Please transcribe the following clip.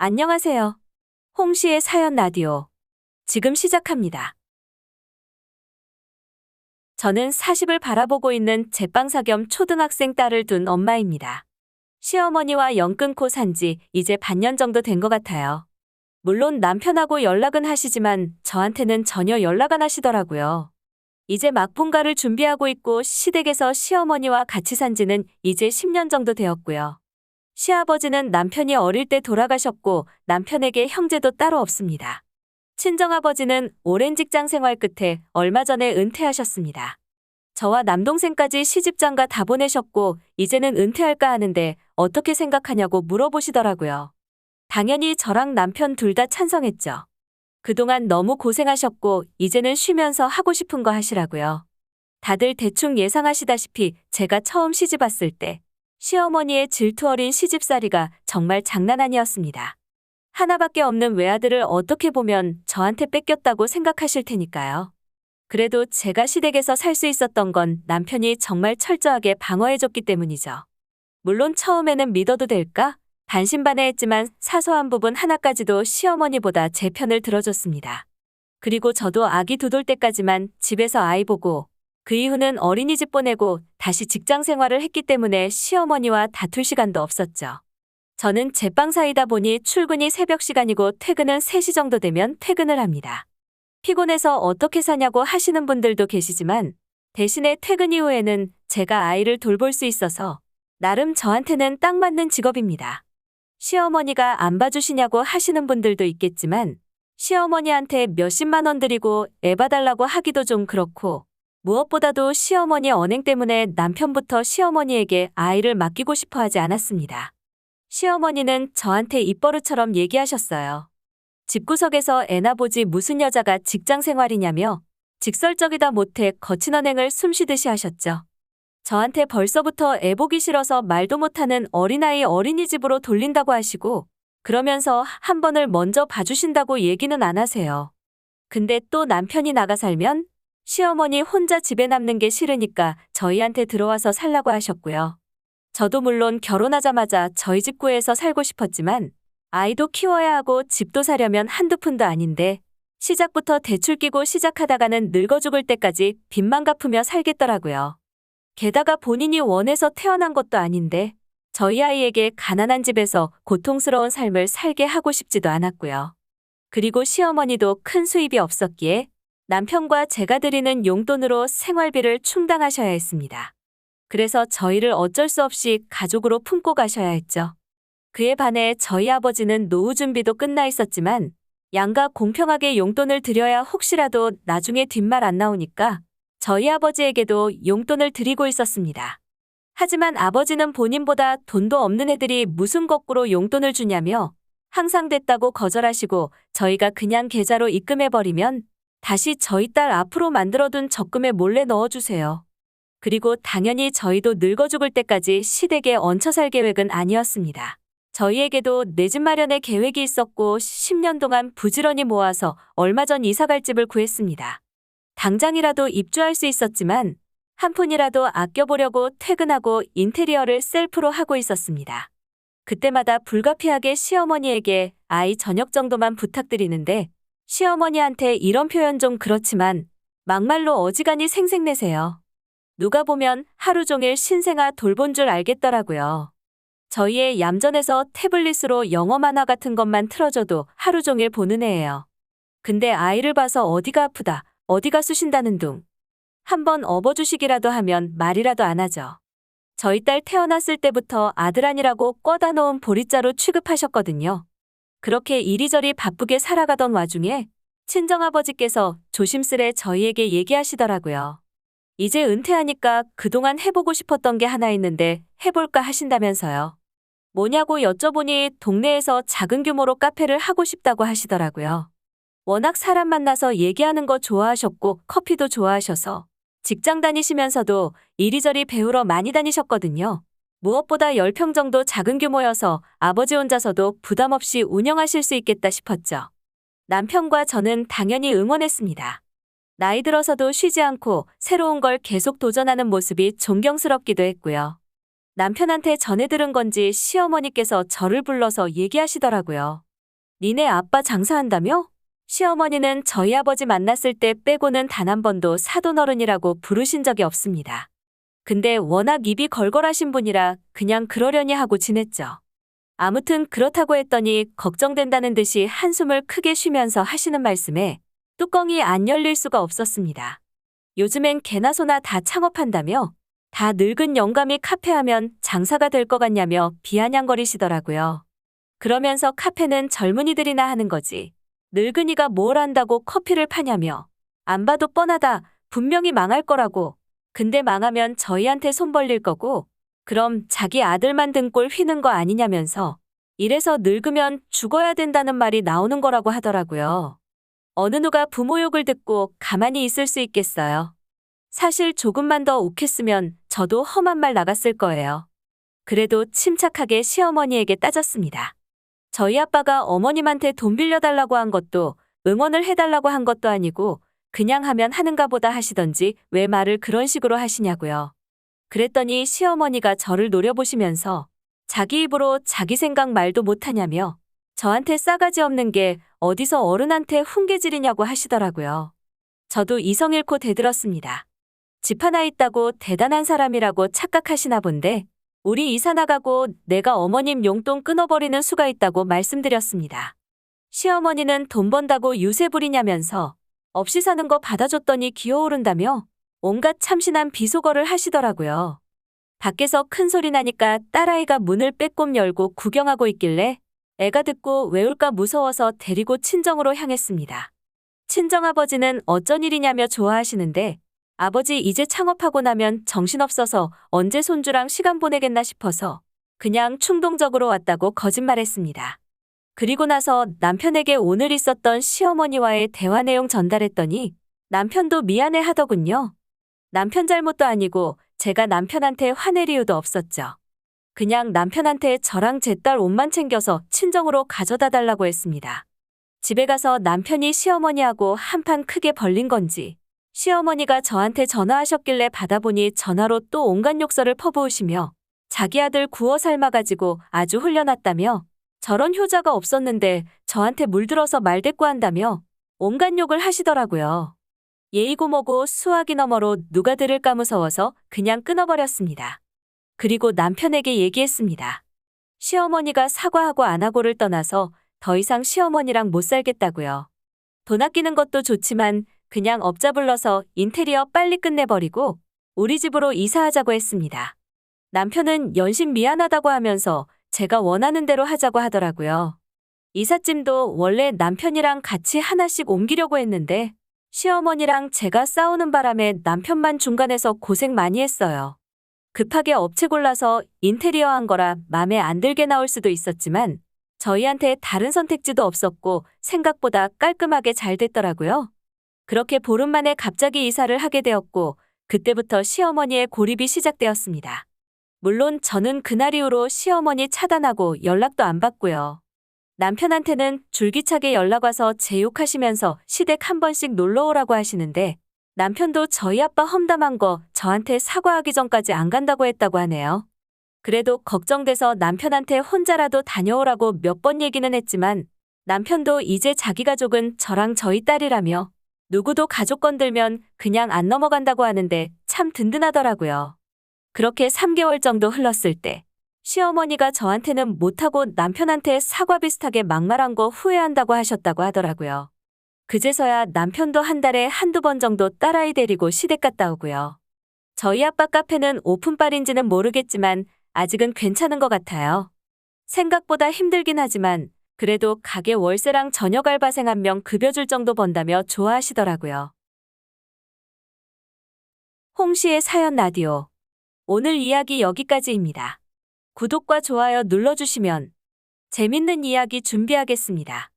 안녕하세요. 홍시의 사연 라디오. 지금 시작합니다. 저는 40을 바라보고 있는 제빵사 겸 초등학생 딸을 둔 엄마입니다. 시어머니와 연 끊고 산지 이제 반년 정도 된 것 같아요. 물론 남편하고 연락은 하시지만 저한테는 전혀 연락 안 하시더라고요. 이제 막 분가를 준비하고 있고 시댁에서 시어머니와 같이 산 지는 이제 10년 정도 되었고요. 시아버지는 남편이 어릴 때 돌아가셨고 남편에게 형제도 따로 없습니다. 친정아버지는 오랜 직장 생활 끝에 얼마 전에 은퇴하셨습니다. 저와 남동생까지 시집장가 다 보내셨고 이제는 은퇴할까 하는데 어떻게 생각하냐고 물어보시더라고요. 당연히 저랑 남편 둘 다 찬성했죠. 그동안 너무 고생하셨고 이제는 쉬면서 하고 싶은 거 하시라고요. 다들 대충 예상하시다시피 제가 처음 시집 왔을 때 시어머니의 질투 어린 시집살이가 정말 장난 아니었습니다. 하나밖에 없는 외아들을 어떻게 보면 저한테 뺏겼다고 생각하실 테니까요. 그래도 제가 시댁에서 살 수 있었던 건 남편이 정말 철저하게 방어해줬기 때문이죠. 물론 처음에는 믿어도 될까? 반신반의했지만 사소한 부분 하나까지도 시어머니보다 제 편을 들어줬습니다. 그리고 저도 아기 2돌 때까지만 집에서 아이 보고 그 이후는 어린이집 보내고 다시 직장 생활을 했기 때문에 시어머니와 다툴 시간도 없었죠. 저는 제빵사이다 보니 출근이 새벽 시간이고 퇴근은 3시 정도 되면 퇴근을 합니다. 피곤해서 어떻게 사냐고 하시는 분들도 계시지만 대신에 퇴근 이후에는 제가 아이를 돌볼 수 있어서 나름 저한테는 딱 맞는 직업입니다. 시어머니가 안 봐주시냐고 하시는 분들도 있겠지만 시어머니한테 몇십만 원 드리고 애 봐달라고 하기도 좀 그렇고 무엇보다도 시어머니 언행 때문에 남편부터 시어머니에게 아이를 맡기고 싶어 하지 않았습니다. 시어머니는 저한테 입버릇처럼 얘기하셨어요. 집구석에서 애나 보지 무슨 여자가 직장 생활이냐며 직설적이다 못해 거친 언행을 숨쉬듯이 하셨죠. 저한테 벌써부터 애 보기 싫어서 말도 못하는 어린아이 어린이집으로 돌린다고 하시고 그러면서 한 번을 먼저 봐주신다고 얘기는 안 하세요. 근데 또 남편이 나가 살면 시어머니 혼자 집에 남는 게 싫으니까 저희한테 들어와서 살라고 하셨고요. 저도 물론 결혼하자마자 저희 집 구해서 살고 싶었지만 아이도 키워야 하고 집도 사려면 한두 푼도 아닌데 시작부터 대출 끼고 시작하다가는 늙어 죽을 때까지 빚만 갚으며 살겠더라고요. 게다가 본인이 원해서 태어난 것도 아닌데 저희 아이에게 가난한 집에서 고통스러운 삶을 살게 하고 싶지도 않았고요. 그리고 시어머니도 큰 수입이 없었기에 남편과 제가 드리는 용돈으로 생활비를 충당하셔야 했습니다. 그래서 저희를 어쩔 수 없이 가족으로 품고 가셔야 했죠. 그에 반해 저희 아버지는 노후 준비도 끝나 있었지만 양가 공평하게 용돈을 드려야 혹시라도 나중에 뒷말 안 나오니까 저희 아버지에게도 용돈을 드리고 있었습니다. 하지만 아버지는 본인보다 돈도 없는 애들이 무슨 거꾸로 용돈을 주냐며 항상 됐다고 거절하시고 저희가 그냥 계좌로 입금해버리면 다시 저희 딸 앞으로 만들어둔 적금에 몰래 넣어주세요. 그리고 당연히 저희도 늙어 죽을 때까지 시댁에 얹혀 살 계획은 아니었습니다. 저희에게도 내 집 마련의 계획이 있었고 10년 동안 부지런히 모아서 얼마 전 이사갈 집을 구했습니다. 당장이라도 입주할 수 있었지만 한 푼이라도 아껴보려고 퇴근하고 인테리어를 셀프로 하고 있었습니다. 그때마다 불가피하게 시어머니에게 아이 저녁 정도만 부탁드리는데 시어머니한테 이런 표현 좀 그렇지만 막말로 어지간히 생색내세요. 누가 보면 하루 종일 신생아 돌본 줄 알겠더라고요. 저희의 얌전해서 태블릿으로 영어 만화 같은 것만 틀어줘도 하루 종일 보는 애예요. 근데 아이를 봐서 어디가 아프다, 어디가 쑤신다는 둥. 한번 업어주시기라도 하면 말이라도 안 하죠. 저희 딸 태어났을 때부터 아들아니라고 꿔다 놓은 보리자루 취급하셨거든요. 그렇게 이리저리 바쁘게 살아가던 와중에 친정아버지께서 조심스레 저희에게 얘기하시더라고요. 이제 은퇴하니까 그동안 해보고 싶었던 게 하나 있는데 해볼까 하신다면서요. 뭐냐고 여쭤보니 동네에서 작은 규모로 카페를 하고 싶다고 하시더라고요. 워낙 사람 만나서 얘기하는 거 좋아하셨고 커피도 좋아하셔서 직장 다니시면서도 이리저리 배우러 많이 다니셨거든요. 무엇보다 10평 정도 작은 규모여서 아버지 혼자서도 부담 없이 운영하실 수 있겠다 싶었죠. 남편과 저는 당연히 응원했습니다. 나이 들어서도 쉬지 않고 새로운 걸 계속 도전하는 모습이 존경스럽기도 했고요. 남편한테 전해 들은 건지 시어머니께서 저를 불러서 얘기하시더라고요. 니네 아빠 장사한다며? 시어머니는 저희 아버지 만났을 때 빼고는 단 한 번도 사돈어른이라고 부르신 적이 없습니다. 근데 워낙 입이 걸걸하신 분이라 그냥 그러려니 하고 지냈죠. 아무튼 그렇다고 했더니 걱정된다는 듯이 한숨을 크게 쉬면서 하시는 말씀에 뚜껑이 안 열릴 수가 없었습니다. 요즘엔 개나 소나 다 창업한다며? 다 늙은 영감이 카페하면 장사가 될 것 같냐며 비아냥거리시더라고요. 그러면서 카페는 젊은이들이나 하는 거지. 늙은이가 뭘 안다고 커피를 파냐며. 안 봐도 뻔하다. 분명히 망할 거라고. 근데 망하면 저희한테 손 벌릴 거고 그럼 자기 아들만 등골 휘는 거 아니냐면서 이래서 늙으면 죽어야 된다는 말이 나오는 거라고 하더라고요. 어느 누가 부모 욕을 듣고 가만히 있을 수 있겠어요. 사실 조금만 더 욱했으면 저도 험한 말 나갔을 거예요. 그래도 침착하게 시어머니에게 따졌습니다. 저희 아빠가 어머님한테 돈 빌려달라고 한 것도 응원을 해달라고 한 것도 아니고 그냥 하면 하는가 보다 하시던지 왜 말을 그런 식으로 하시냐고요. 그랬더니 시어머니가 저를 노려보시면서 자기 입으로 자기 생각 말도 못하냐며 저한테 싸가지 없는 게 어디서 어른한테 훈계질이냐고 하시더라고요. 저도 이성 잃고 대들었습니다. 집 하나 있다고 대단한 사람이라고 착각하시나 본데 우리 이사 나가고 내가 어머님 용돈 끊어버리는 수가 있다고 말씀드렸습니다. 시어머니는 돈 번다고 유세 부리냐면서 없이 사는 거 받아줬더니 기어오른다며 온갖 참신한 비속어를 하시더라고요. 밖에서 큰 소리 나니까 딸아이가 문을 빼꼼 열고 구경하고 있길래 애가 듣고 외울까 무서워서 데리고 친정으로 향했습니다. 친정아버지는 어쩐 일이냐며 좋아하시는데 아버지 이제 창업하고 나면 정신없어서 언제 손주랑 시간 보내겠나 싶어서 그냥 충동적으로 왔다고 거짓말했습니다. 그리고 나서 남편에게 오늘 있었던 시어머니와의 대화 내용 전달했더니 남편도 미안해 하더군요. 남편 잘못도 아니고 제가 남편한테 화낼 이유도 없었죠. 그냥 남편한테 저랑 제 딸 옷만 챙겨서 친정으로 가져다 달라고 했습니다. 집에 가서 남편이 시어머니하고 한판 크게 벌린 건지 시어머니가 저한테 전화하셨길래 받아보니 전화로 또 온갖 욕설을 퍼부으시며 자기 아들 구워 삶아가지고 아주 흘려놨다며 저런 효자가 없었는데 저한테 물들어서 말대꾸한다며 온갖 욕을 하시더라고요. 예의고 뭐고 수화기 너머로 누가 들을까 무서워서 그냥 끊어버렸습니다. 그리고 남편에게 얘기했습니다. 시어머니가 사과하고 안 하고를 떠나서 더 이상 시어머니랑 못 살겠다고요. 돈 아끼는 것도 좋지만 그냥 업자 불러서 인테리어 빨리 끝내버리고 우리 집으로 이사하자고 했습니다. 남편은 연신 미안하다고 하면서 제가 원하는 대로 하자고 하더라고요. 이삿짐도 원래 남편이랑 같이 하나씩 옮기려고 했는데 시어머니랑 제가 싸우는 바람에 남편만 중간에서 고생 많이 했어요. 급하게 업체 골라서 인테리어 한 거라 맘에 안 들게 나올 수도 있었지만 저희한테 다른 선택지도 없었고 생각보다 깔끔하게 잘 됐더라고요. 그렇게 보름 만에 갑자기 이사를 하게 되었고 그때부터 시어머니의 고립이 시작되었습니다. 물론 저는 그날 이후로 시어머니 차단하고 연락도 안 받고요. 남편한테는 줄기차게 연락 와서 제 욕하시면서 시댁 한 번씩 놀러 오라고 하시는데 남편도 저희 아빠 험담한 거 저한테 사과하기 전까지 안 간다고 했다고 하네요. 그래도 걱정돼서 남편한테 혼자라도 다녀오라고 몇 번 얘기는 했지만 남편도 이제 자기 가족은 저랑 저희 딸이라며 누구도 가족 건들면 그냥 안 넘어간다고 하는데 참 든든하더라고요. 그렇게 3개월 정도 흘렀을 때 시어머니가 저한테는 못하고 남편한테 사과 비슷하게 막말한 거 후회한다고 하셨다고 하더라고요. 그제서야 남편도 한 달에 한두 번 정도 딸아이 데리고 시댁 갔다 오고요. 저희 아빠 카페는 오픈빨인지는 모르겠지만 아직은 괜찮은 것 같아요. 생각보다 힘들긴 하지만 그래도 가게 월세랑 저녁 알바생 1명 급여줄 정도 번다며 좋아하시더라고요. 홍시의 사연 라디오. 오늘 이야기 여기까지입니다. 구독과 좋아요 눌러주시면 재밌는 이야기 준비하겠습니다.